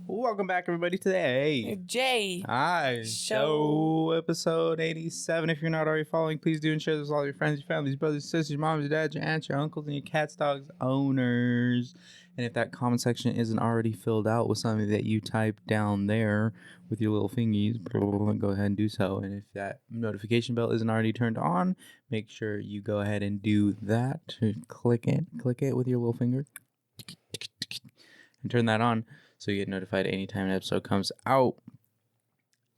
Welcome back, everybody, to the A.J.I Show, episode 87. If you're not already following, please do and share this with all your friends, your families, brothers, sisters, your moms, your dads, your aunts, your uncles, and your cats, dogs, owners. And if that comment section isn't already filled out with something that you type down there with your little fingies, go ahead and do so. And if that notification bell isn't already turned on, make sure you go ahead and do that. Click it with your little finger and turn that on so you get notified anytime an episode comes out.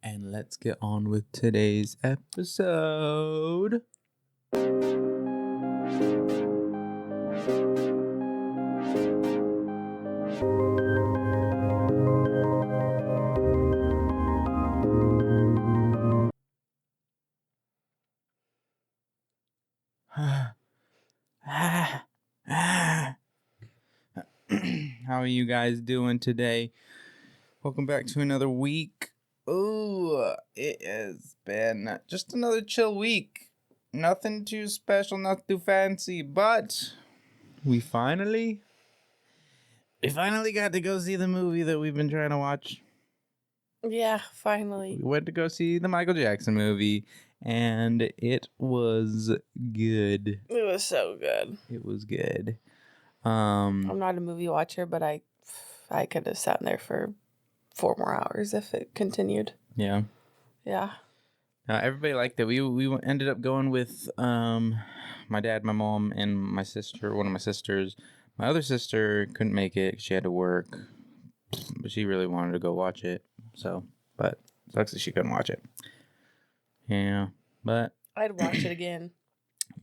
And let's get on with today's episode. How are you guys doing today? Welcome back to another week. Ooh, it has been just another chill week. Nothing too special, nothing too fancy, but we finally got to go see the movie that we've been trying to watch. Yeah, finally. We went to go see the Michael Jackson movie, and it was good. It was so good. It was good. I'm not a movie watcher, but I could have sat in there for 4 more hours if it continued. Yeah. Yeah. Everybody liked it. We ended up going with my dad, my mom, and my sister. One of my sisters. My other sister couldn't make it 'cause she had to work, but she really wanted to go watch it. So, but sucks that she couldn't watch it. Yeah, but I'd watch it again.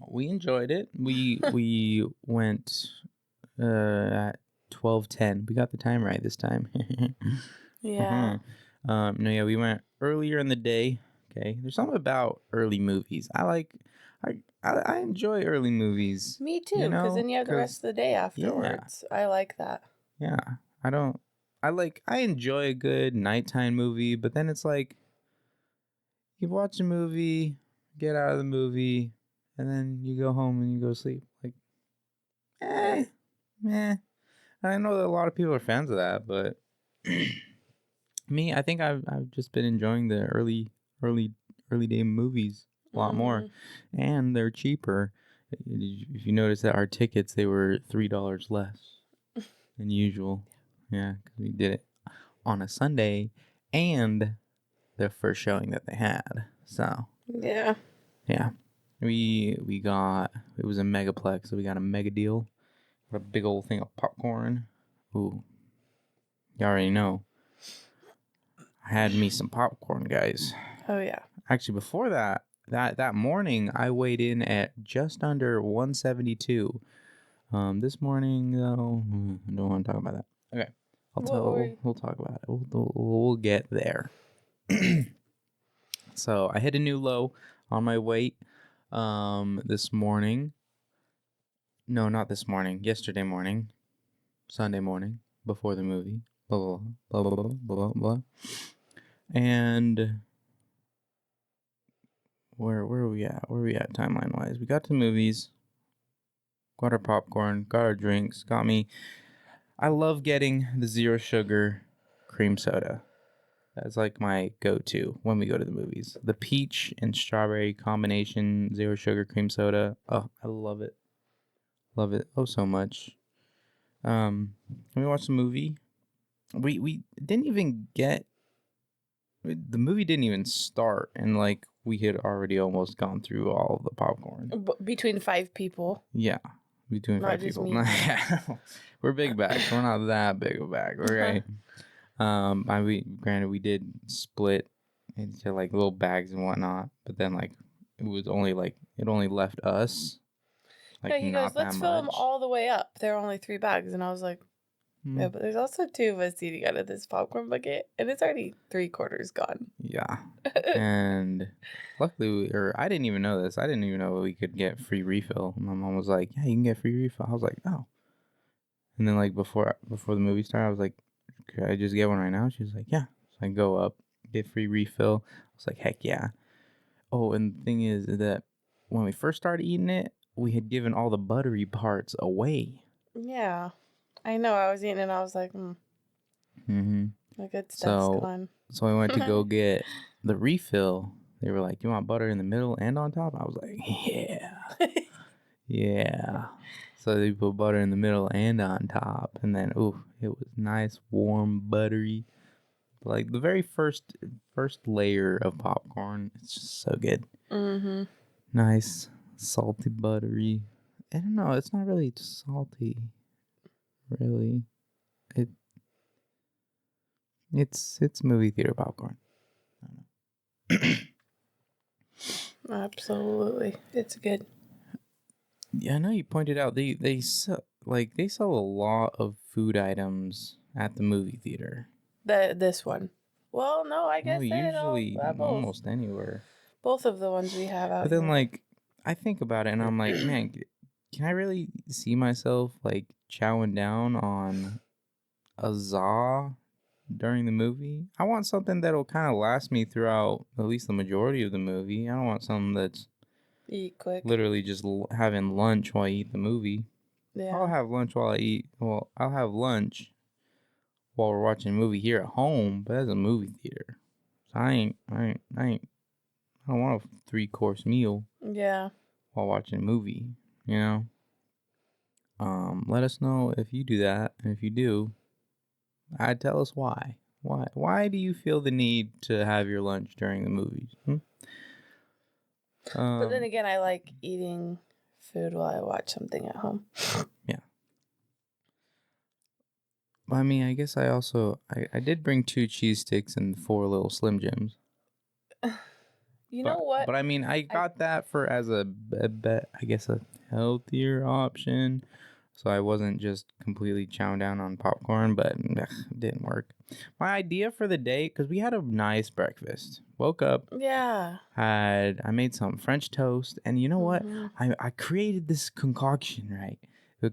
We enjoyed it. We went at 12:10. We got the time right this time. Yeah. We went earlier in the day. Okay, there's something about early movies. I enjoy early movies. Me too, because then you have the rest of the day afterwards. Yeah. I like that. Yeah, I enjoy a good nighttime movie, but then it's like you watch a movie, get out of the movie, and then you go home and you go to sleep. Like, meh. I know that a lot of people are fans of that, but me, I think I've just been enjoying the early day movies a lot more, and they're cheaper. If you notice that our tickets, they were $3 less than usual. Yeah, because we did it on a Sunday and the first showing that they had. So yeah. We got, it was a megaplex, so we got a mega deal. Got a big old thing of popcorn. Ooh, you already know. I had me some popcorn, guys. Oh yeah. Actually, before that morning, I weighed in at just under 172. This morning, though, I don't want to talk about that. Okay, we'll talk about it. We'll get there. So I hit a new low on my weight this morning. No, not this morning. Yesterday morning. Sunday morning. Before the movie. Blah, blah, blah, blah, blah, blah. And where are we at? Where are we at timeline-wise? We got to the movies. Got our popcorn. Got our drinks. Got me. I love getting the zero sugar cream soda. That's like my go-to when we go to the movies. The peach and strawberry combination zero sugar cream soda. Oh, I love it. Love it so much. When we watched the movie, we didn't even get, the movie didn't even start, and like we had already almost gone through all of the popcorn. Between 5 people. Yeah, between 5 people. We're big bags. We're not that big of a bag, okay? Granted, we did split into like little bags and whatnot, but then like it only left us. Like, yeah, he goes, let's fill them all the way up. There are only 3 bags, and I was like, yeah, but there's also 2 of us eating out of this popcorn bucket, and it's already 3/4 gone. Yeah, and luckily, I didn't even know this. I didn't even know we could get free refill. My mom was like, "Yeah, you can get free refill." I was like, "Oh," and then like before the movie started, I was like, "Could I just get one right now?" She was like, "Yeah." So I go up, get free refill. I was like, "Heck yeah!" Oh, and the thing is that when we first started eating it, we had given all the buttery parts away. Yeah. I know. I was eating and I was like, Mm-hmm. The good stuff's gone. So I went to go get the refill. They were like, "You want butter in the middle and on top?" I was like, "Yeah, yeah." So they put butter in the middle and on top, and then it was nice, warm, buttery. Like the very first layer of popcorn. It's just so good. Mm-hmm. Nice, salty, buttery. I don't know. It's not really salty, really. It's movie theater popcorn. I don't know. Absolutely, it's good. Yeah, I know you pointed out they sell a lot of food items at the movie theater. This one. Well, no, I guess usually almost anywhere. Both of the ones we have out. But then, like, I think about it, and I'm like, man, can I really see myself like chowing down on a za during the movie? I want something that'll kind of last me throughout at least the majority of the movie. I don't want something that's eat quick. Literally just having lunch while I eat the movie. Yeah. I'll have lunch while I eat. Well, I'll have lunch while we're watching a movie here at home, but that's a movie theater. So I don't want a 3-course meal. Yeah. While watching a movie, you know. Let us know if you do that, and if you do, tell us why. Why do you feel the need to have your lunch during the movies? But then again, I like eating food while I watch something at home. Yeah. I mean, I guess I also I did bring 2 cheese sticks and 4 little Slim Jims. Know what? But I mean, I got that for as a healthier option. So I wasn't just completely chowing down on popcorn, but it didn't work. My idea for the day, because we had a nice breakfast. Woke up. Yeah. I made some French toast. And you know what? I created this concoction, right? A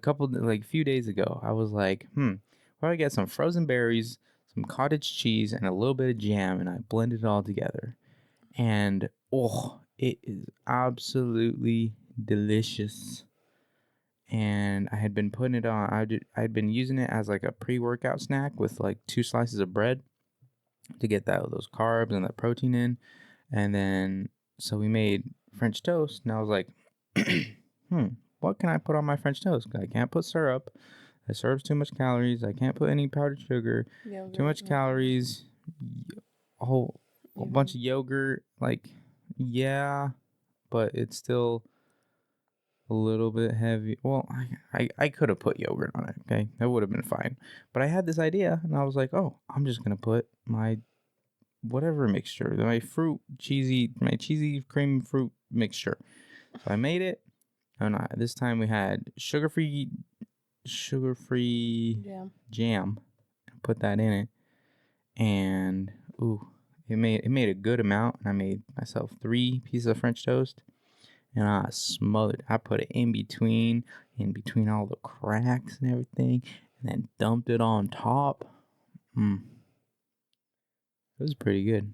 few days ago. I was like, why don't I get some frozen berries, some cottage cheese, and a little bit of jam, and I blended it all together. And it is absolutely delicious. And I had been putting it on. I'd been using it as like a pre-workout snack with like 2 slices of bread to get those carbs and that protein in. And then so we made French toast, and I was like, what can I put on my French toast? I can't put syrup. That syrup's too much calories. I can't put any powdered sugar. Yogurt, too much calories. A whole bunch of yogurt. Like, yeah, but it's still a little bit heavy. Well, I could have put yogurt on it, okay? That would have been fine. But I had this idea, and I was like, I'm just going to put my whatever mixture, my cheesy cream fruit mixture. So I made it, and this time we had sugar-free jam. Put that in it, and it made a good amount. And I made myself 3 pieces of French toast. And I smothered. I put it in between all the cracks and everything, and then dumped it on top. It was pretty good.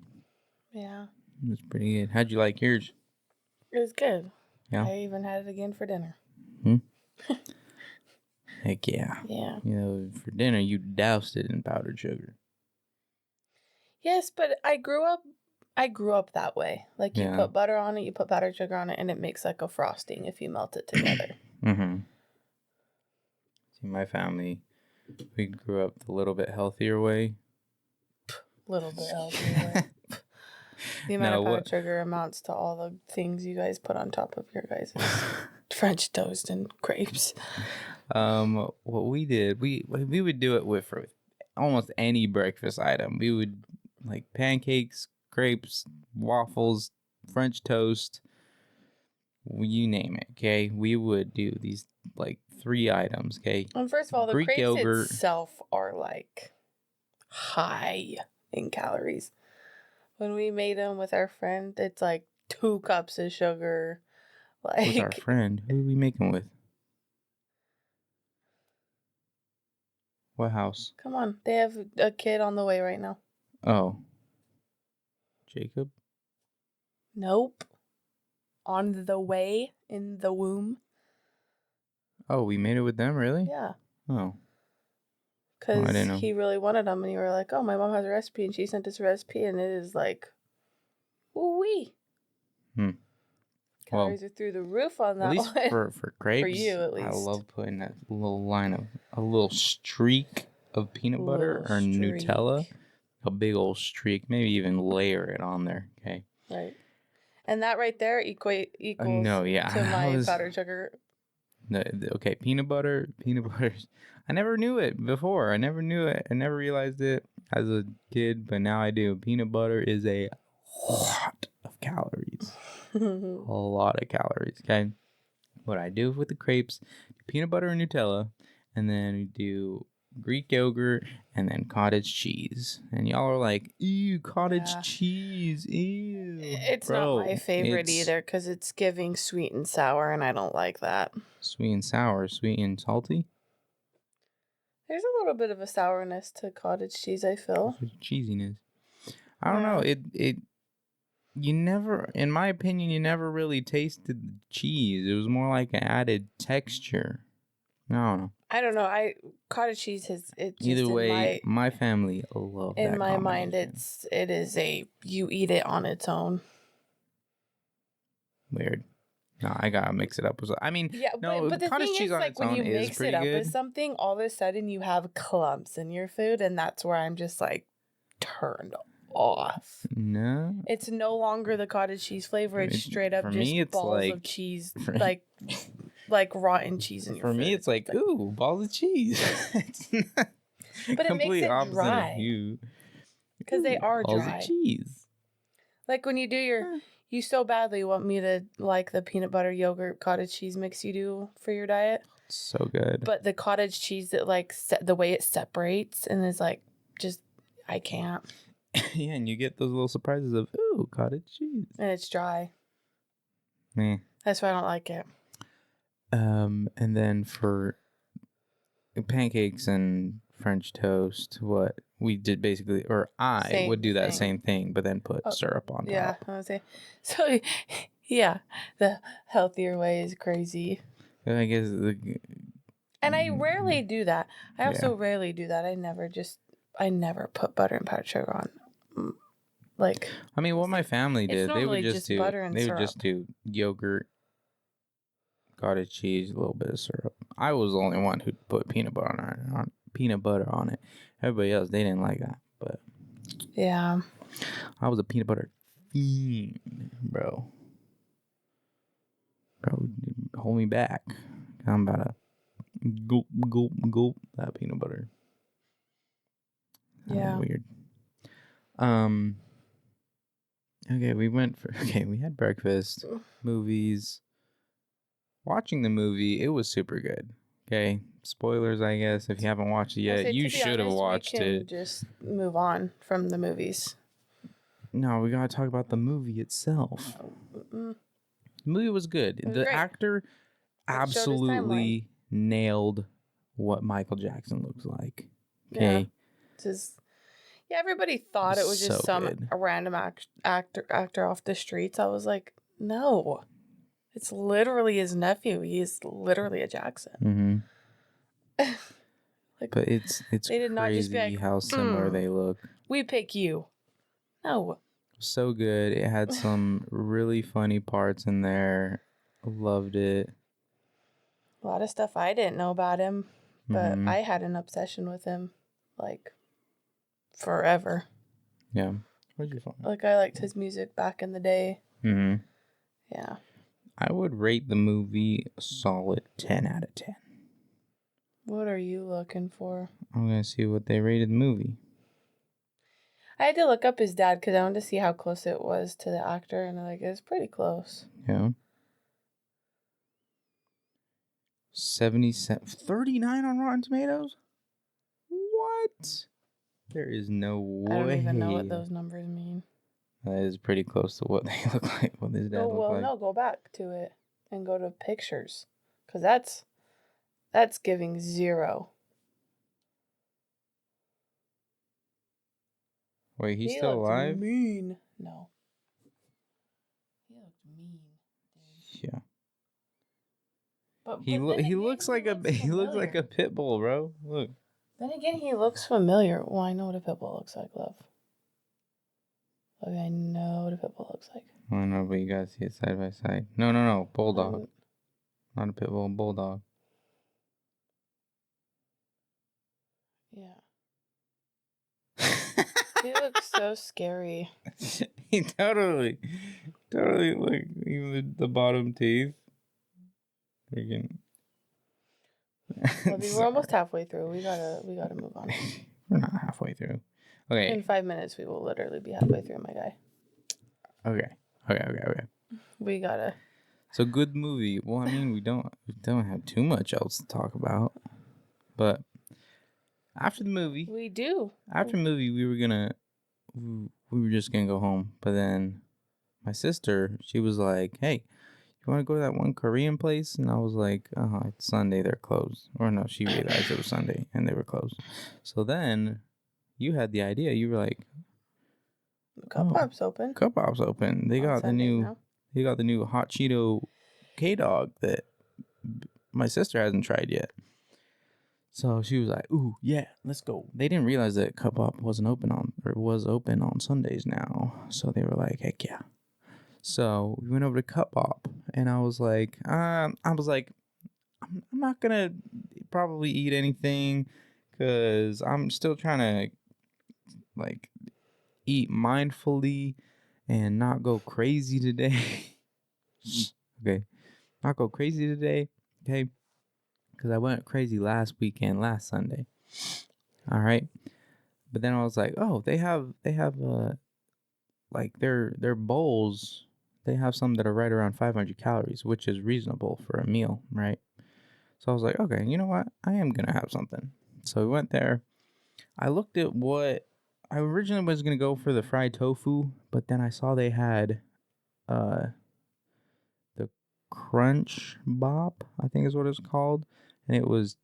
Yeah. It was pretty good. How'd you like yours? It was good. Yeah. I even had it again for dinner. Heck yeah. Yeah. You know, for dinner, you doused it in powdered sugar. Yes, but I grew up that way. Like, you put butter on it, you put powdered sugar on it, and it makes like a frosting if you melt it together. See, my family, we grew up the little bit healthier way. Little bit healthier way. The amount of powdered sugar amounts to all the things you guys put on top of your guys' French toast and crepes. What we did, we would do it with almost any breakfast item. We would like pancakes, crepes, waffles, French toast, you name it, okay? We would do these like 3 items, okay? And first of all, the Greek crepes yogurt itself are like high in calories. When we made them with our friend, it's like 2 cups of sugar. Like, with our friend, who did we make them with? What house? Come on, they have a kid on the way right now. Oh. Jacob? Nope. On the way, in the womb. Oh, we made it with them, really? Yeah. Oh. because he really wanted them, and you were like, "Oh, my mom has a recipe," and she sent us a recipe, and it is like, ooh-wee. Calories are through the roof on that one. At least for crepes, for you at least. I love putting that a little streak of peanut butter or Nutella, a big old streak, maybe even layer it on there. Okay. Right. And that right there equals to my powdered sugar. Okay, peanut butter. I never knew it before. I never knew it. I never realized it as a kid, but now I do. Peanut butter is a lot of calories. A lot of calories. Okay. What I do with the crepes, peanut butter and Nutella, and then we do Greek yogurt and then cottage cheese. And y'all are like, ew, cottage cheese, ew. It's not my favorite either because it's giving sweet and sour, and I don't like that. Sweet and sour, sweet and salty? There's a little bit of a sourness to cottage cheese, I feel. Cheesiness. I don't know. You never, in my opinion, you never really tasted the cheese. It was more like an added texture. I don't know. Cottage cheese has it. Either way, my family love that. In my mind, it is you eat it on its own. Weird. No, I gotta mix it up with. I mean, but the cottage thing cheese is, on like its when own you is mix pretty it up good. with something, all of a sudden you have clumps in your food, and that's where I'm just like turned off. No, it's no longer the cottage cheese flavor. It's straight up just balls of cheese, like rotten cheese in your food. For me, it's like ooh, balls of cheese. It's not but it makes it dry. Because they are dry. Balls of cheese. Like when you do you so badly want me to like the peanut butter yogurt cottage cheese mix you do for your diet. So good. But the cottage cheese that like the way it separates and is like just I can't. Yeah, and you get those little surprises of ooh, cottage cheese. And it's dry. Meh. That's why I don't like it. And then for pancakes and French toast, what we did basically, or I would do that same thing, but then put syrup on top. Yeah, I would say. So, yeah, the healthier way is crazy. I guess. And I rarely do that. I also rarely do that. I never put butter and powdered sugar on. Like, I mean, what my family did, they would just do butter and syrup. Just do yogurt, cottage cheese, a little bit of syrup. I was the only one who put peanut butter on it. Everybody else, they didn't like that, but yeah, I was a peanut butter fiend, bro. Hold me back. I'm about to gulp that peanut butter. Yeah, weird. Okay, we had breakfast, movies. Watching the movie, it was super good. Okay, spoilers, I guess. If you haven't watched it yet, you should have watched it. Just move on from the movies. No, we gotta talk about the movie itself. The movie was good. The great. actor absolutely nailed what Michael Jackson looks like. Okay, everybody thought it was just a random actor off the streets. I was like, no. It's literally his nephew. He is literally a Jackson. Mm-hmm. But it's they did not just be like, how similar they look. We pick you. No. So good. It had some really funny parts in there. Loved it. A lot of stuff I didn't know about him, but I had an obsession with him, like, forever. Yeah. What'd you find? Like, I liked his music back in the day. Mm-hmm. Yeah. I would rate the movie a solid 10 out of 10. What are you looking for? I'm going to see what they rated the movie. I had to look up his dad because I wanted to see how close it was to the actor, and it was pretty close. Yeah. 39 on Rotten Tomatoes? What? There is no way. I don't even know what those numbers mean. That is pretty close to what they look like, what his dad looked like. No, go back to it and go to pictures. Because that's giving 0. Wait, he's still alive? Mean. No. He looked mean, dude. Yeah. But he looks like a pit bull, bro. Look. Then again, he looks familiar. Well, I know what a pit bull looks like, love. Okay, I know what a pit bull looks like. I know, but you gotta see it side by side. No. Bulldog. Not a pit bull, bulldog. Yeah. He looks so scary. He totally like even the bottom teeth. Freaking. Well, we're almost halfway through. We gotta move on. We're not halfway through. Okay. In 5 minutes, we will literally be halfway through, my guy. Okay. We gotta. So good movie. Well, I mean, we don't have too much else to talk about, but after the movie, we do. After the movie, we were just gonna go home, but then my sister, she was like, "Hey, you want to go to that one Korean place?" And I was like, it's Sunday, they're closed. Or no, she realized it was Sunday and they were closed. So then you had the idea. You were like, Cup Pop's open. Cup Pop's open. They got they got the new hot Cheeto K-Dog that my sister hasn't tried yet. So she was like, "Ooh, yeah, let's go." They didn't realize that Cup Pop was open on Sundays now. So they were like, "Heck yeah." So we went over to Cup Pop, and I was like, I'm not gonna probably eat anything because I'm still trying to like eat mindfully and not go crazy today. Okay, not go crazy today. Okay, because I went crazy last Sunday. All right, but then I was like, oh, they have like their bowls. They have some that are right around 500 calories, which is reasonable for a meal, right? So I was like, okay, you know what? I am going to have something. So we went there. I looked at what I originally was going to go for the fried tofu, but then I saw they had the Crunch Bop, I think is what it's called. And it was,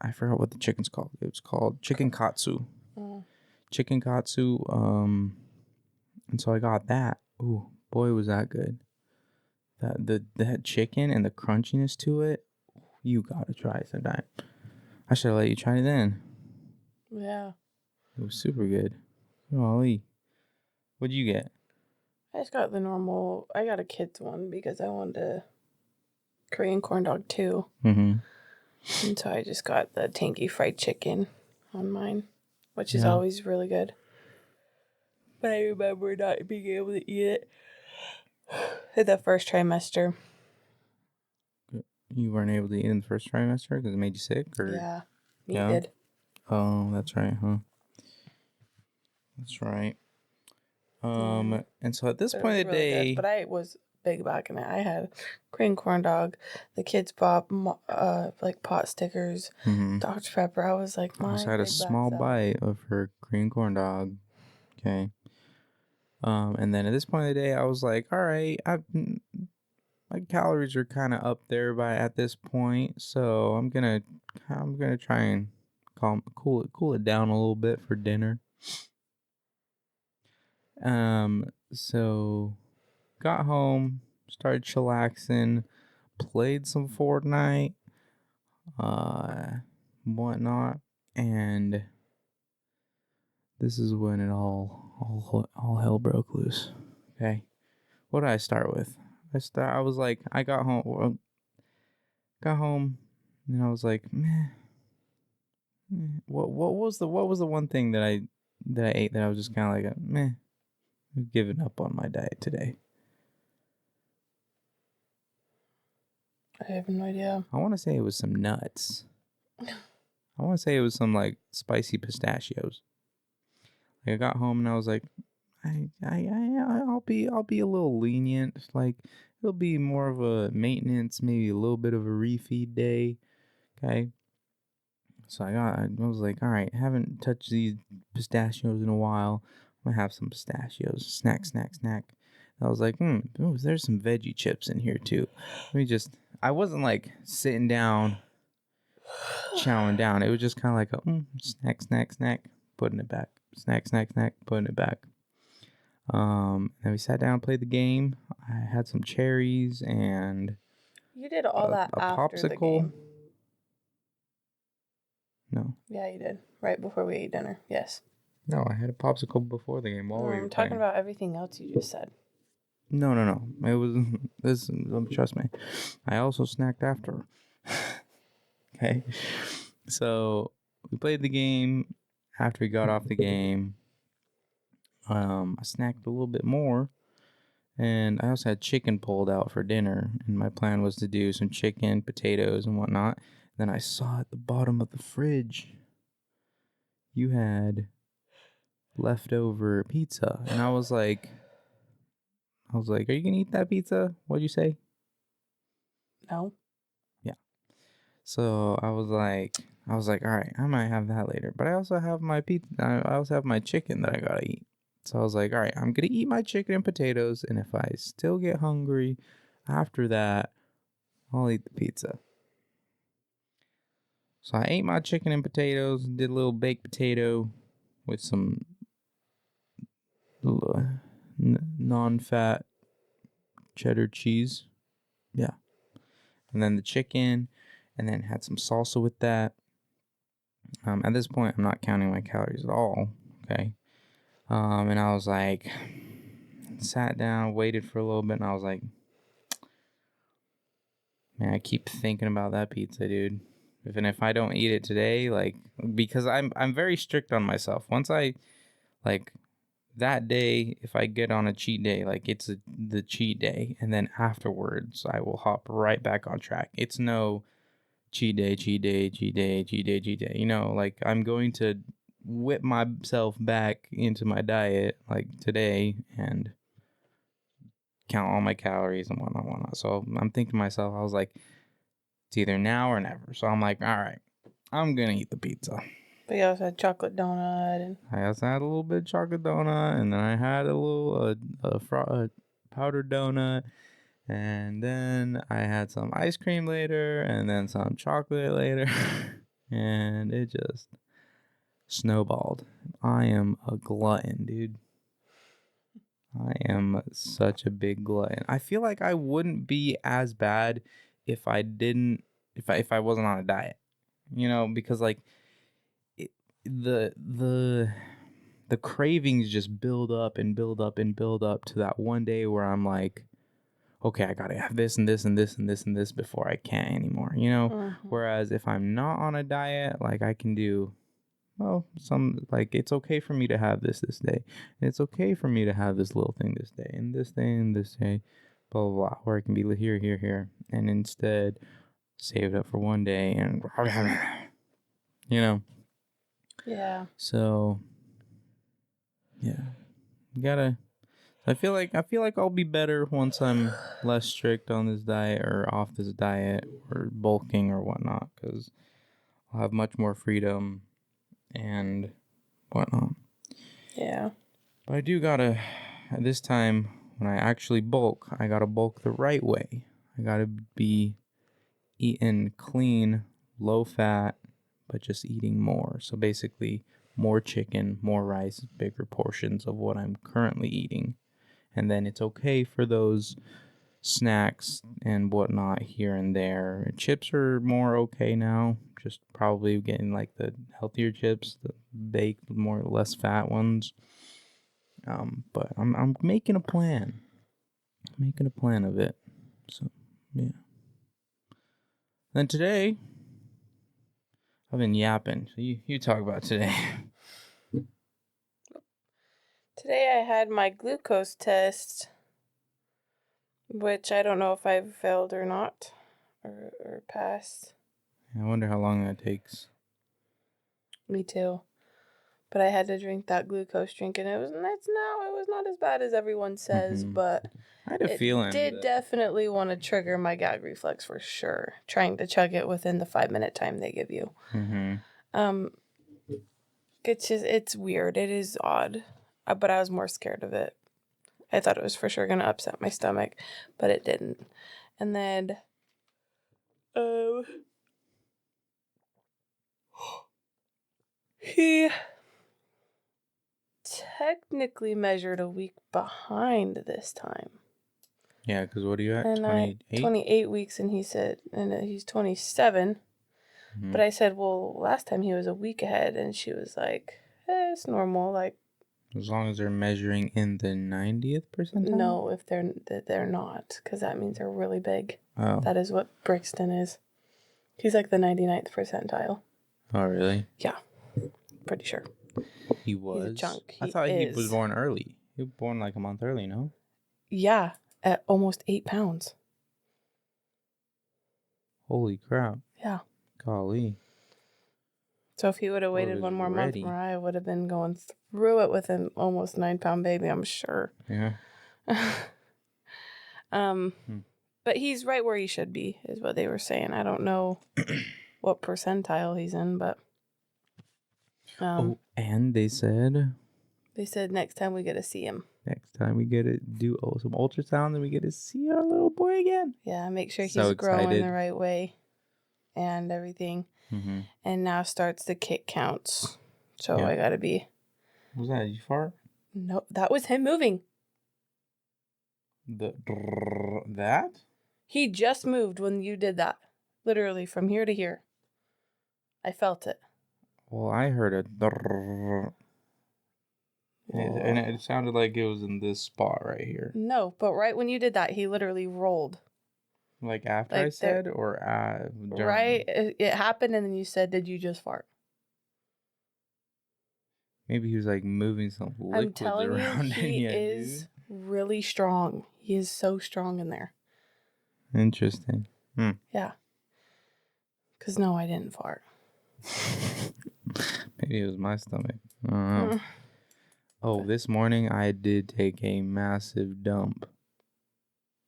I forgot what the chicken's called. It was called chicken katsu. Chicken katsu. And so I got that. Ooh, boy, was that good. That chicken and the crunchiness to it, you gotta try it sometime. I should have let you try it then. Yeah. It was super good. Golly. What'd you get? I just got the normal. I got a kid's one because I wanted a Korean corn dog too. Mm-hmm. And so I just got the tangy fried chicken on mine, which is always really good. But I remember not being able to eat it in the first trimester. You weren't able to eat in the first trimester because it made you sick? Or? Yeah, needed. Oh, that's right, huh? That's right. And so at this point of the day... Good, but I was big back in it. I had Korean corn dog, the kids pop, like pot stickers, Dr. Pepper. I was like, I had a small bite of her Korean corn dog. Okay. And then at this point of the day, I was like, all right, my calories are kind of up there at this point, so I'm gonna try and cool it down a little bit for dinner. So got home, started chillaxing, played some Fortnite, whatnot, and this is when it all hell broke loose. Okay, what did I start with? I was like, I got home, and I was like, meh. What was the one thing that I ate that I was just kind of like, meh, I've given up on my diet today. I have no idea. I want to say it was some nuts. I want to say it was some like spicy pistachios. Like I got home and I was like, I'll be a little lenient. Like it'll be more of a maintenance, maybe a little bit of a refeed day. Okay. So I was like, all right, haven't touched these pistachios in a while. I'm gonna have some pistachios. Snack. I was like, there's some veggie chips in here too. I wasn't like sitting down, chowing down. It was just kind of like a snack, putting it back. Snack, putting it back. Then we sat down and played the game. I had some cherries and you did all that a after popsicle. the game. No. Yeah, you did. Right before we ate dinner. Yes. No, I had a popsicle before the game while we were I'm talking playing. about everything else you just said. No. It was this. Trust me. I also snacked after. Okay. So we played the game. After we got off the game, I snacked a little bit more, and I also had chicken pulled out for dinner. And my plan was to do some chicken, potatoes, and whatnot. Then I saw at the bottom of the fridge you had leftover pizza, and I was like, "Are you gonna eat that pizza?" What'd you say? No. Yeah. So I was like, all right, I might have that later, but I also have my pizza. I also have my chicken that I gotta eat. So I was like, all right, I'm gonna eat my chicken and potatoes, and if I still get hungry after that, I'll eat the pizza. So I ate my chicken and potatoes, did a little baked potato with some non-fat cheddar cheese. Yeah. And then the chicken, and then had some salsa with that. At this point, I'm not counting my calories at all. Okay. And I was like, sat down, waited for a little bit, and I was like, man, I keep thinking about that pizza, dude. If I don't eat it today, like, because I'm very strict on myself. Once I, like, that day, if I get on a cheat day, like, it's the cheat day, and then afterwards, I will hop right back on track. It's no cheat day. You know, like, I'm going to whip myself back into my diet, like, today, and count all my calories and whatnot. So I'm thinking to myself, I was like, it's either now or never. So I'm like, all right, I'm going to eat the pizza. But you also had chocolate donut. And I also had a little bit of chocolate donut, and then I had a little powdered donut, and then I had some ice cream later, and then some chocolate later, and it just snowballed. I am a glutton, dude. I am such a big glutton. I feel like I wouldn't be as bad if I wasn't on a diet, you know, because like the cravings just build up and build up and build up to that one day where I'm like, okay, I gotta have this and this and this and this and this before I can't anymore, you know. Mm-hmm. Whereas if I'm not on a diet, like I can do. Well, like it's okay for me to have this day. And it's okay for me to have this little thing this day, and this thing and this day, blah, blah, blah. Where I can be here. And instead, save it up for one day and, you know. Yeah. So, yeah. You gotta. I feel like I'll be better once I'm less strict on this diet or off this diet or bulking or whatnot, because I'll have much more freedom and whatnot. Yeah. But I do gotta, at this time, when I actually bulk, I gotta bulk the right way. I gotta be eating clean, low fat, but just eating more. So basically, more chicken, more rice, bigger portions of what I'm currently eating. And then it's okay for those snacks and whatnot here and there. Chips are more okay now. Just probably getting like the healthier chips, the baked, more less fat ones. But I'm making a plan. Making a plan of it. So yeah. Then today, I've been yapping. So you talk about today. Today I had my glucose test, which I don't know if I've failed or not, or passed. I wonder how long that takes. Me too. But I had to drink that glucose drink, and it was not as bad as everyone says, but I had a feeling. It did definitely want to trigger my gag reflex for sure. Trying to chug it within the 5-minute time they give you. It's weird. It is odd, but I was more scared of it. I thought it was for sure gonna upset my stomach, but it didn't. And then, he technically measured a week behind this time. Yeah, because what are you at? 28? 28 weeks, and he said, and he's 27. Mm-hmm. But I said, well, last time he was a week ahead, and she was like, it's normal, like. As long as they're measuring in the 90th percentile? No, if they're not, because that means they're really big. Oh. That is what Brixton is. He's like the 99th percentile. Oh, really? Yeah. Pretty sure. He was? He's a chunk. I thought he was born early. He was born like a month early, no? Yeah, at almost 8 pounds. Holy crap. Yeah. Golly. So if he would have waited one more month, Mariah would have been going through it with an almost 9-pound baby, I'm sure. Yeah. But he's right where he should be, is what they were saying. I don't know what percentile he's in, but. And they said. They said next time we get to see him. Next time we get to do some ultrasound, and we get to see our little boy again. Yeah, make sure he's growing the right way, and everything. Mm-hmm. And now starts the kick counts. So I gotta be. Was that you fart? No, that was him moving. That? He just moved when you did that. Literally from here to here. I felt it. Well, I heard it. And it sounded like it was in this spot right here. No, but right when you did that, he literally rolled. Like after I said, or during? Right, it happened, and then you said, "Did you just fart?" Maybe he was like moving some liquids around. I'm telling you, he is really strong. He is so strong in there. Interesting. Yeah. Because no, I didn't fart. Maybe it was my stomach. I don't know. Oh, this morning I did take a massive dump.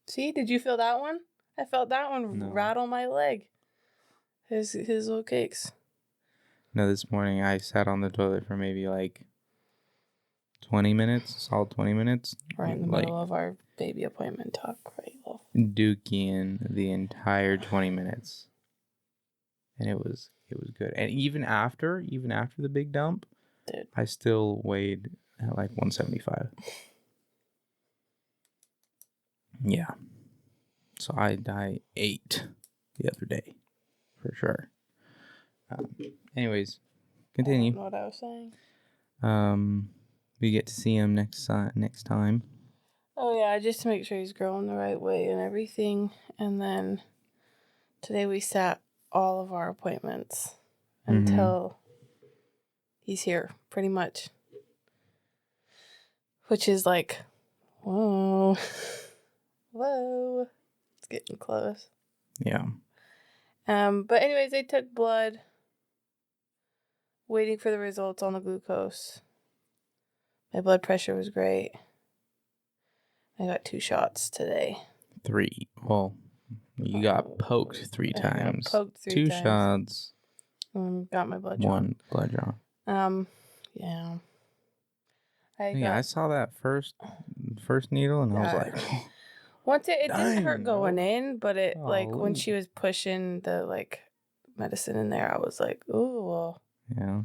See, did you feel that one? I felt that one rattle my leg. His little cakes. No, this morning I sat on the toilet for maybe like 20 minutes, solid 20 minutes. Right in the middle of our baby appointment talk, right? Dookie the entire 20 minutes. And it was good. And even after the big dump, dude, I still weighed at like 175. Yeah. So I ate the other day, for sure. Anyways, continue. I don't know what I was saying. We get to see him next time. Oh yeah, just to make sure he's growing the right way and everything. And then today we sat all of our appointments until he's here, pretty much. Which is like, whoa. It's getting close. Yeah. But anyways, they took blood. Waiting for the results on the glucose. My blood pressure was great. I got 2 shots today. 3. Well, you got poked 3 times. Got poked 3 2 times. shots. Got my blood drawn. 1 blood drawn. Yeah. I saw that first needle, and I was like, once it didn't hurt going in, but it like when she was pushing the like medicine in there, I was like, ooh. Well. Yeah.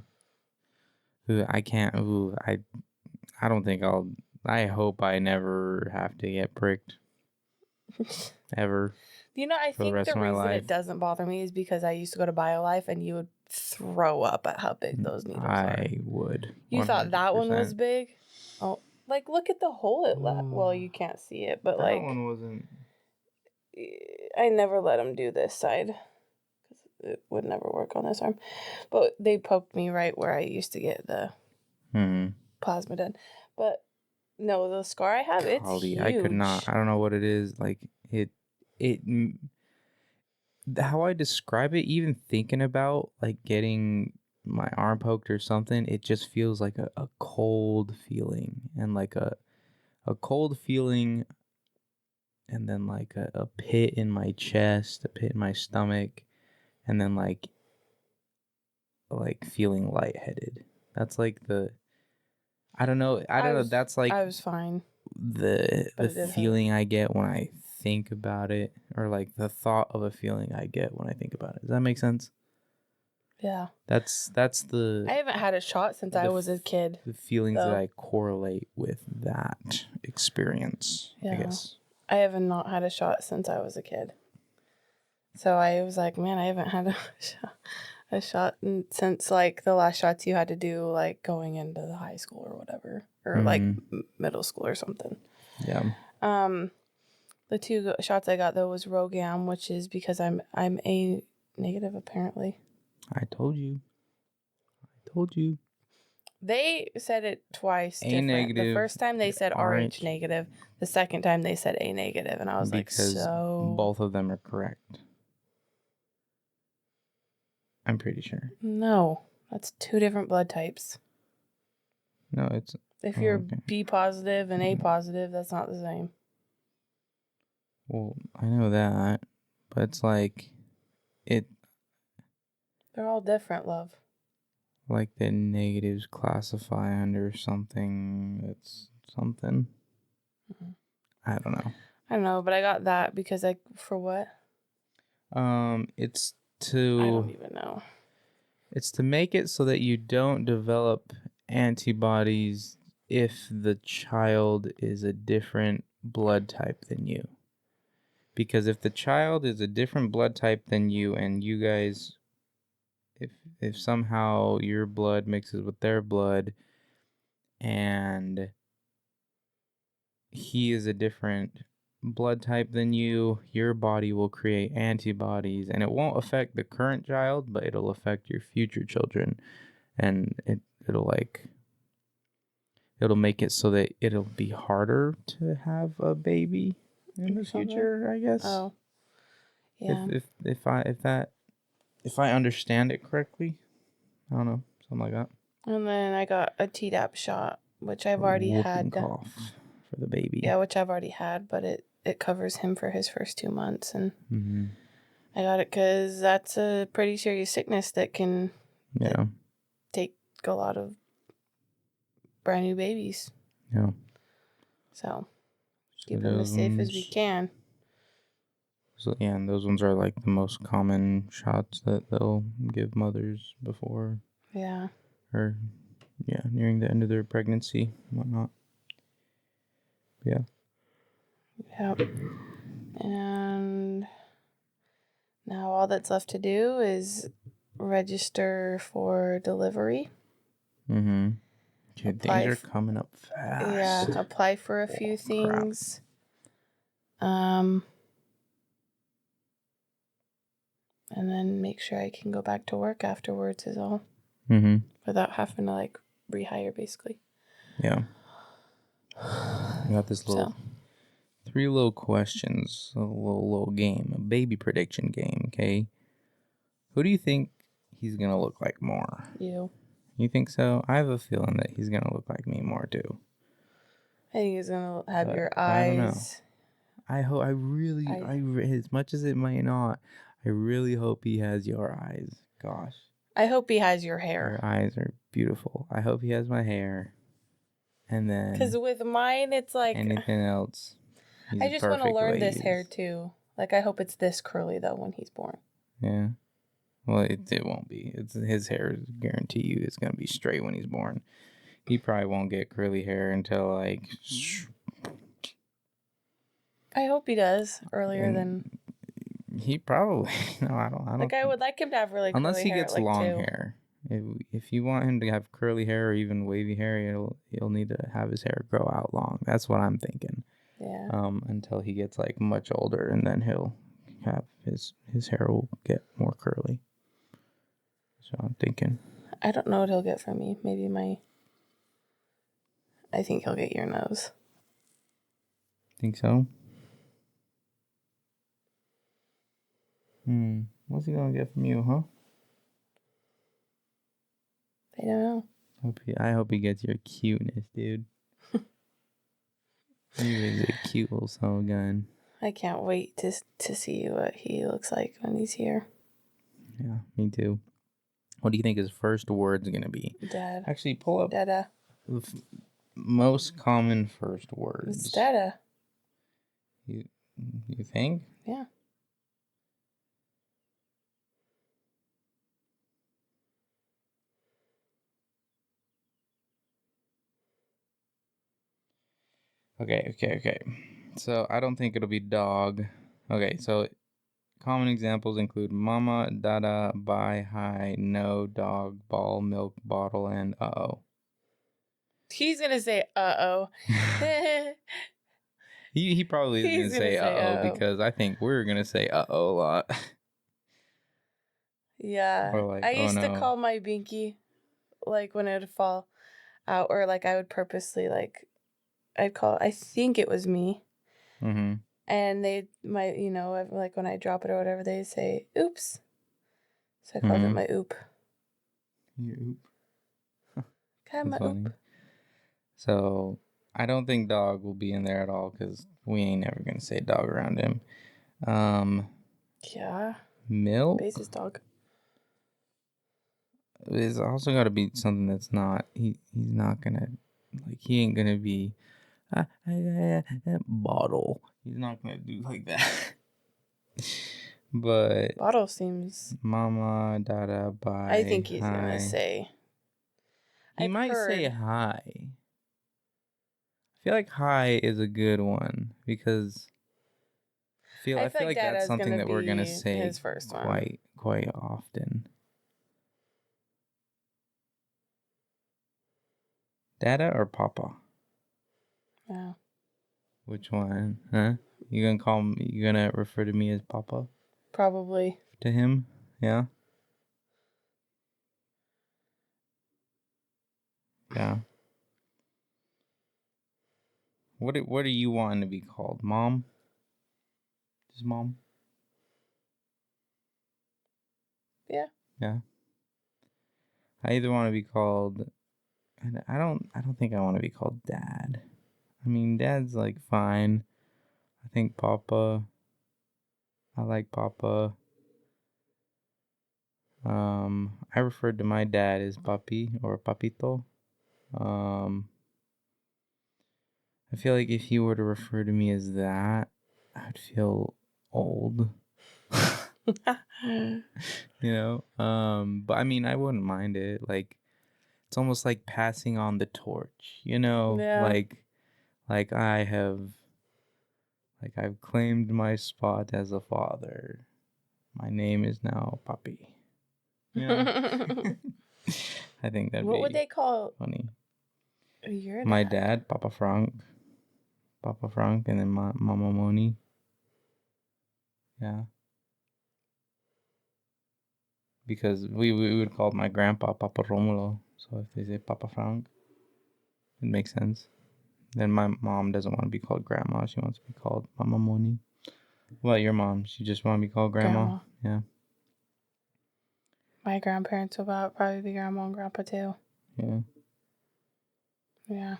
I can't. I don't think I'll. I hope I never have to get pricked. Ever. You know, I think the reason it doesn't bother me is because I used to go to BioLife and you would throw up at how big those needles are. I would. You 100%. Thought that one was big? Oh, like look at the hole it left. Well, you can't see it, but that one wasn't. I never let him do this side. It would never work on this arm. But they poked me right where I used to get the plasma done. But no, the scar I have, it's huge. I could not. I don't know what it is. Like it how I describe it, even thinking about like getting my arm poked or something, it just feels like a cold feeling, and like a cold feeling, and then like a pit in my chest, a pit in my stomach. And then like feeling lightheaded. That's like I don't know. That's like I was fine. The feeling I get when I think about it, or like the thought of a feeling I get when I think about it. Does that make sense? Yeah. That's the. I haven't had a shot since I was a kid. The feelings that I correlate with that experience. Yeah. I guess. I have not had a shot since I was a kid. So I was like, man, I haven't had a shot. a shot since like the last shots you had to do like going into the high school or whatever, or like middle school or something. Yeah. The 2 shots I got though was Rogam, which is because I'm A negative apparently. I told you. They said it twice A different. negative, The first time they said RH negative. The second time they said A negative, and I was because like, so both of them are correct. I'm pretty sure. No, that's 2 different blood types. No, it's... If you're B positive and A positive, that's not the same. Well, I know that, but it's like... They're all different, love. Like the negatives classify under something that's something. Mm-hmm. I don't know, but I got that because for what? It's to... I don't even know. It's to make it so that you don't develop antibodies if the child is a different blood type than you. Because if the child is a different blood type than you, and you guys, if somehow your blood mixes with their blood and he is a different blood type than you, your body will create antibodies, and it won't affect the current child, but it'll affect your future children, and it'll make it so that it'll be harder to have a baby in the future, I guess. Oh, yeah. If I understand it correctly, I don't know, something like that. And then I got a Tdap shot, which I've already had. Cough for the baby. Yeah, which I've already had, but it covers him for his first 2 months, and I got it because that's a pretty serious sickness that can take a lot of brand new babies. Yeah. So keep them as safe as we can. So yeah, and those ones are like the most common shots that they'll give mothers before. Yeah. Or nearing the end of their pregnancy and whatnot. Yeah. Yep. And now all that's left to do is register for delivery. Mm-hmm. Dude, things are coming up fast. Yeah, apply for a few things. And then make sure I can go back to work afterwards is all. Mm-hmm. Without having to like rehire, basically. Yeah. I got this little 3 little questions, a little game, a baby prediction game. Okay. Who do you think he's gonna look like more? You. You think so? I have a feeling that he's gonna look like me more too. I think he's gonna have your eyes. I don't know. I hope. I really. As much as it might not, I really hope he has your eyes. Gosh. I hope he has your hair. Your eyes are beautiful. I hope he has my hair. And then. Because with mine, it's like anything else. I just want to learn this hair too. Like I hope it's this curly though when he's born. Yeah. Well, it won't be. It's his hair. Guarantee you, it's gonna be straight when he's born. He probably won't get curly hair until like. I hope he does earlier than. He probably I don't. Like I would like him to have really unless curly he gets hair, like, long too. hair. If you want him to have curly hair or even wavy hair, he'll need to have his hair grow out long. That's what I'm thinking. Yeah. Until he gets like much older, and then he'll have his hair will get more curly. So I'm thinking. I don't know what he'll get from me. Maybe I think he'll get your nose. Think so? What's he gonna get from you, huh? I don't know. I hope he gets your cuteness, dude. He's a cute little son of a gun. I can't wait to see what he looks like when he's here. Yeah, me too. What do you think his first word's gonna be? Dad. Actually, pull up Dada. The most common first words. It's Dada. You think? Yeah. Okay. So I don't think it'll be dog. Okay, so Common examples include mama, dada, bye, hi, no, dog, ball, milk, bottle, and uh-oh. He's going to say uh-oh. He probably is going to say uh-oh because I think we're going to say uh-oh a lot. Yeah. Or like, I used to call my binky, like, when it would fall out, or, like, I would purposely, like, I think it was me. Mm-hmm. And they might, like, when I drop it or whatever, they say, oops. So I called it my oop. Your oop. Kind of my oop. So I don't think dog will be in there at all because we ain't never going to say dog around him. Yeah. Milk? Basis dog. It's also got to be something that's not, he's not going to, like, he ain't going to be, bottle. He's not going to do like that. But. Bottle seems. Mama, dada, bye. I think he's going to say. He might say hi. I feel like hi is a good one because I feel like that's something that we're going to say his first one. quite often. Dada or Papa? Yeah. Which one? Huh? You gonna refer to me as Papa? Probably. To him? Yeah. Yeah. What are you wanting to be called? Mom? Just Mom? Yeah. Yeah. I either want to be called, and I don't think I want to be called Dad. I mean, Dad's like fine. I think Papa. I like Papa. I referred to my dad as Papi or Papito. I feel like if you were to refer to me as that, I'd feel old. But I mean, I wouldn't mind it. Like, it's almost like passing on the torch, Yeah. Like I've claimed my spot as a father. My name is now Papi. I think that'd be what would they call funny. My dad, Papa Frank, and then Mama Moni. Yeah. Because we would call my grandpa Papa Romulo. So if they say Papa Frank, it makes sense. Then my mom doesn't want to be called grandma. She wants to be called Mama Moni. What about your mom? She just want to be called grandma? Yeah. My grandparents will probably be grandma and grandpa too. Yeah. Yeah.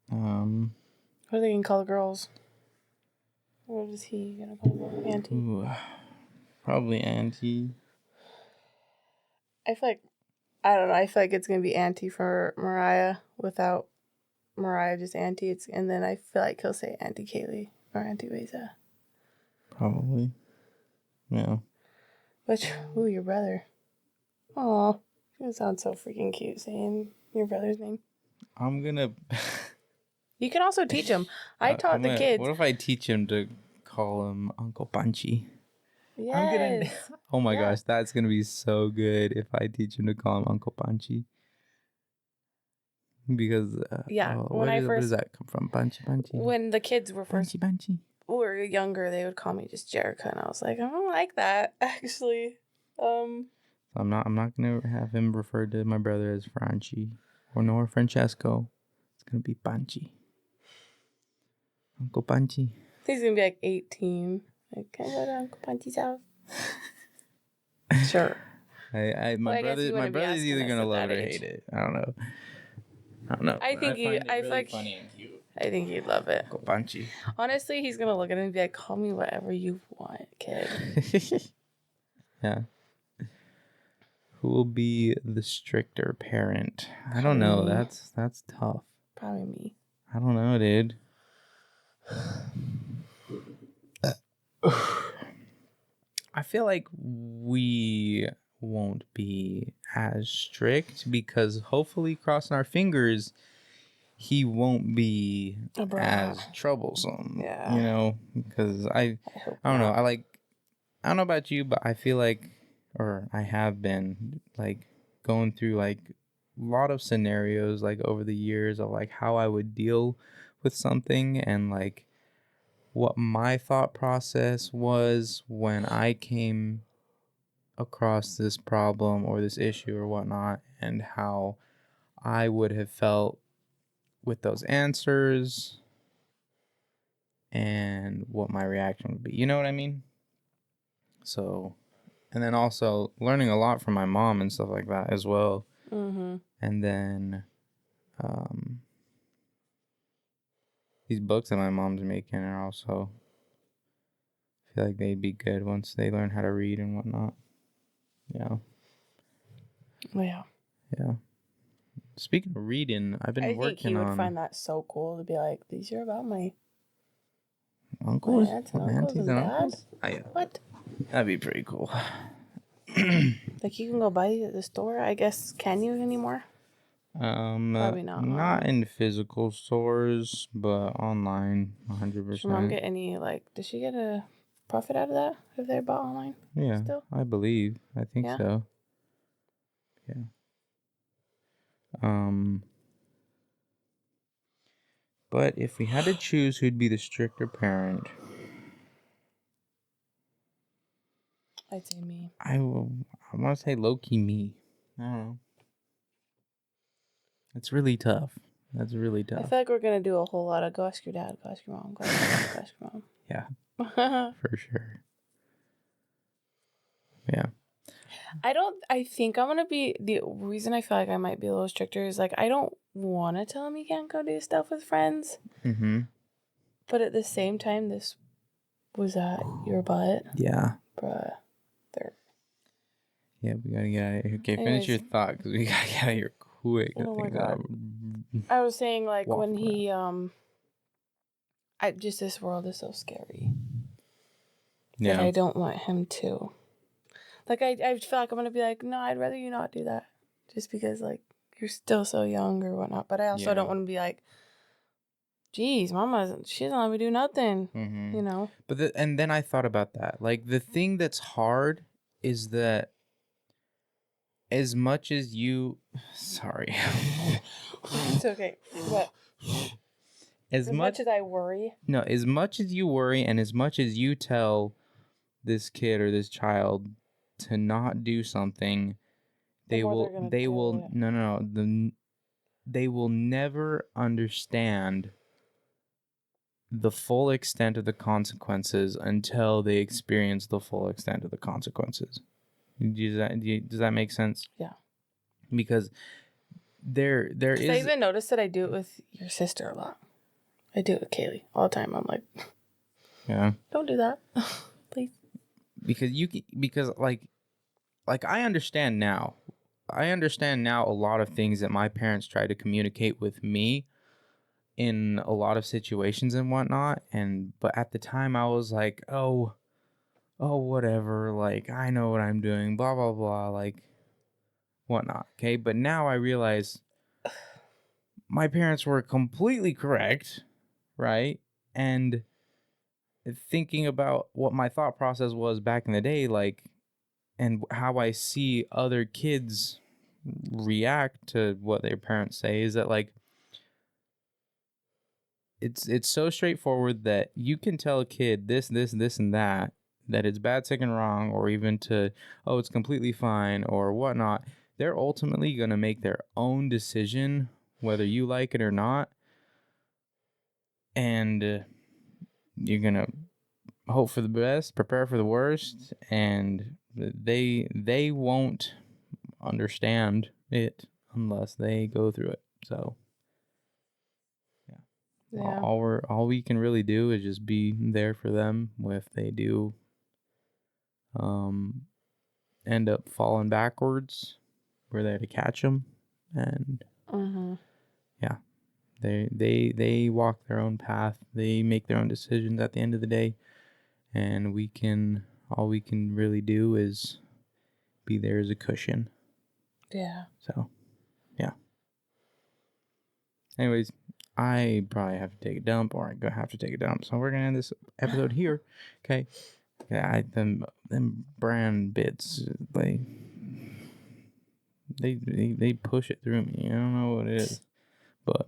What are they gonna call the girls? What is he gonna call them? Auntie? Ooh, probably Auntie. I feel like, I don't know. I feel like it's gonna be Auntie for Mariah without Mariah, just Auntie. And then I feel like he'll say Auntie Kaylee or Auntie Weza. Probably. Yeah. Your brother. Aw, you sound so freaking cute saying your brother's name. I'm gonna. You can also teach him. I taught the kids. What if I teach him to call him Uncle Punchy? Yes. Oh my gosh, that's gonna be so good if I teach him to call him Uncle Punchy. Because where does that come from? Punchy. When the kids were first Punchy. were younger, they would call me just Jerika, and I was like, I don't like that actually. I'm not gonna have him referred to my brother as Franchi nor Francesco. It's gonna be Punchy. Uncle Punchy. He's gonna be like 18. Like, can I go to Uncle Punchy's house? Sure. My brother's either gonna love it or hate it. I don't know. I think I find it funny and cute. I think you'd love it. Uncle Punchy. Honestly, he's gonna look at him and be like, "Call me whatever you want, kid." Yeah. Who will be the stricter parent? I don't know. That's tough. Probably me. I don't know, dude. I feel like we won't be as strict because hopefully, crossing our fingers, he won't be as troublesome. Yeah. Because I don't know. I don't know about you, but I feel like, or I have been like going through like a lot of scenarios like over the years of like how I would deal with something and like what my thought process was when I came across this problem or this issue or whatnot, and how I would have felt with those answers and what my reaction would be. You know what I mean? So, and then also learning a lot from my mom and stuff like that as well. Mm-hmm. And then these books that my mom's making are also, I feel like they'd be good once they learn how to read and whatnot. Yeah. Yeah. Yeah. Speaking of reading, I've been working on... I think he would find that so cool to be like, these are about my uncles, my aunts and uncles aunties and and dad? uncles. What? That'd be pretty cool. Like you can go buy these at the store, I guess. Can you anymore? Probably not. Not in physical stores, but online, 100%. Does your mom get any does she get a profit out of that if they're bought online? Yeah, still? I believe. I think so. Yeah. But if we had to choose who'd be the stricter parent, I'd say me. I want to say low-key me. I don't know. It's really tough. That's really tough. I feel like we're going to do a whole lot of go ask your dad, go ask your mom, go ask your dad, go ask your mom. Yeah. For sure. Yeah. I think I'm going to be, the reason I feel like I might be a little stricter is like, I don't want to tell him he can't go do stuff with friends. Mm-hmm. But at the same time, this was at your butt. Yeah. Bruh. Yeah, we gotta get out of here. Okay, finish your thought because we gotta get out of here quick. Oh my God. I was saying like when he just this world is so scary. Yeah. That I don't want him to. Like I feel like I'm gonna be like, no, I'd rather you not do that, just because like you're still so young or whatnot. But I also don't want to be like, geez, she doesn't let me do nothing. Mm-hmm. You know. But and then I thought about that. Like the thing that's hard is that as much as you, sorry, it's okay. What? As much as I worry. No, as much as you worry and as much as you tell this kid or this child to they will never understand the full extent of the consequences until they experience the full extent of the consequences. Does that make sense? Yeah. Because there is... I even noticed that I do it with your sister a lot. I do it with Kaylee all the time. I'm like, yeah, don't do that, please. Because I understand now. I understand now a lot of things that my parents tried to communicate with me in a lot of situations and whatnot. But at the time I was like, oh, whatever. Like, I know what I'm doing, blah, blah, blah, like whatnot. Okay. But now I realize my parents were completely correct. Right. And thinking about what my thought process was back in the day, like, and how I see other kids react to what their parents say, is that like it's so straightforward that you can tell a kid this and that it's bad, sick, and wrong, or even it's completely fine or whatnot. They're ultimately going to make their own decision whether you like it or not, and you're going to hope for the best, prepare for the worst, and they won't understand it unless they go through it. So yeah. All we can really do is just be there for them if they do end up falling backwards. We're there to catch them, and yeah, they walk their own path. They make their own decisions at the end of the day, and all we can really do is be there as a cushion. Yeah. So, yeah. Anyways, I probably have to take a dump, or I'm going to have to take a dump. So we're going to end this episode here. Okay. Yeah, them brand bits, they push it through me. I don't know what it is, but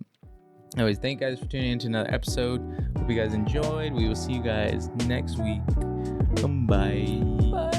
anyways, thank you guys for tuning in to another episode. Hope you guys enjoyed. We will see you guys next week. Bye.